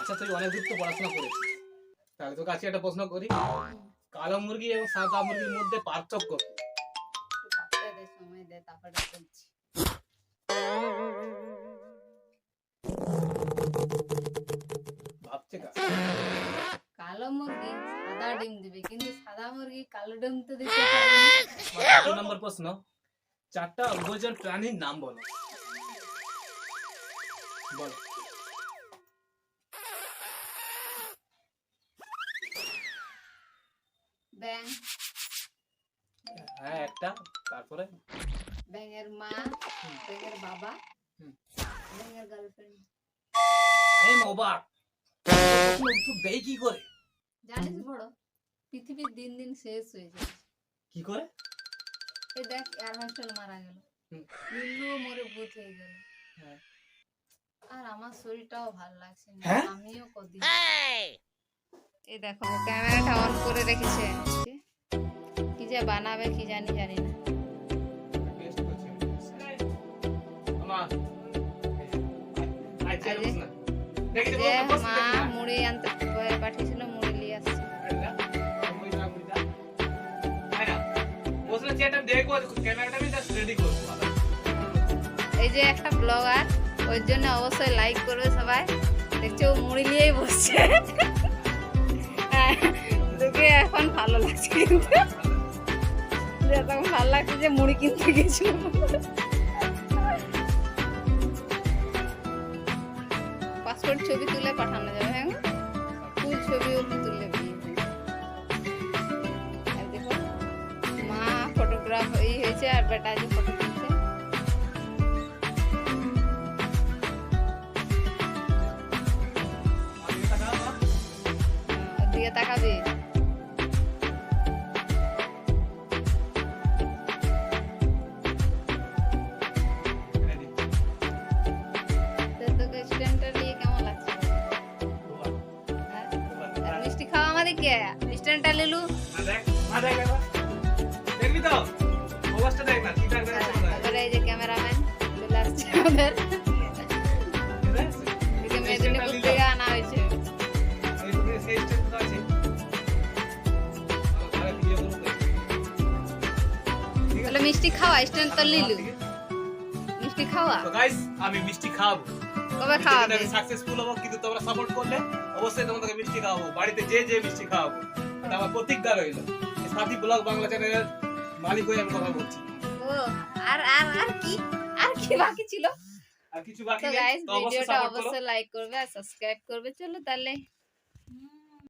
আচ্ছা তুই অনেক দূর তো পড়াশোনা করেছিস, তাহলে তোকে আজকে একটা প্রশ্ন করি, কালো মুরগি এবং সাদা মুরগির মধ্যে পার্থক্য কি? একটু ভাবতে দে, সময় দে, তারপরে বলছি। ভাবছে কা? কালো মুরগি সাদা ডিম দিবে, কিন্তু সাদা মুরগি কালো ডিম তো দিতে পারে না। 2 নম্বর প্রশ্ন, চারটা উভচর প্রাণীর নাম বলো। বলো। ব্যাং, হ্যাঁ একটা, তারপরে ব্যাঙের মা, ব্যাঙের বাবা, ব্যাঙের গার্লফ্রেন্ড। আমি অবাক, উত্তর দেই কি করে? জানিস বড়, পৃথিবীর দিন দিন শেষ হয়ে যাচ্ছে। কি করে? এই দেখ এয়ার হোস্টেল মারা গেল, নীলু মরে ভূত হয়ে গেল, হ্যাঁ। আর আমার শরীরটাও ভালো লাগছে না, হ্যাঁ? আমিও কদিন। এই দেখো ক্যামেরাটা অন করে রেখেছে, কি যে বানাবে কি জানি জানি না। টেস্ট করছি আমা, আই আজে চাই না দেখি যে মা মুড়ি আনতে পাঠিয়েছিল, মুড়ি নিয়ে আসছে। এই যে একটা ব্লগার, ওর জন্য অবশ্যই লাইক করবে সবাই। দেখছো ও মুড়ি নিয়েই বসছে, দেখে এখন ভালো লাগছে, কিন্তু তখন ভালো লাগছে যে মুড়ি কিনতে গেছিল। পাসপোর্ট ছবি তুলে পাঠানো যাবে, হ্যাঁ ফুল ছবিও তুলে আর দেখো মা ফটোগ্রাফ এই হয়েছে, আর বেটা যে ফটো তুলছে। ওদিকে তাকাবি। তোকে স্ট্যান্ডটা নিয়ে কেমন লাগছে? আর মিষ্টি খাওয়া আমাদেরকে, স্ট্যান্ডটা লিলু। দেখবি তো অবস্থা দেখ না, ঠিকঠাক দেখ না। তারপরে এই যে ক্যামেরাম্যান চলে আসছে আমাদের, এদিকে মেদিনীপুর থেকে আনা হয়েছে। তাহলে মিষ্টি খাওয়া, স্ট্যান্ড তো লিলু, মিষ্টি খাওয়া। তো গাইস আমি মিষ্টি খাওয়াবো, কবে খাওয়াবে? আমি সাকসেসফুল হবো, কিন্তু তোমরা সাপোর্ট করলে অবশ্যই তোমাদেরকে মিষ্টি খাওয়াবো, বাড়িতে যে যে মিষ্টি খাওয়াবো। এটা আমার প্রতিজ্ঞা রইল। এই সাথী ব্লগ বাংলা চ্যানেলের মালিক হয়ে আমি কথা বলছি। ও আর আর আর কি, আর কি বাকি ছিল? আর কিছু বাকি তো নেই, গাইস তো অবশ্যই ভিডিওটা সাপোর্ট করো। অবশ্যই লাইক করবে আর সাবস্ক্রাইব করবে। চলো তাহলে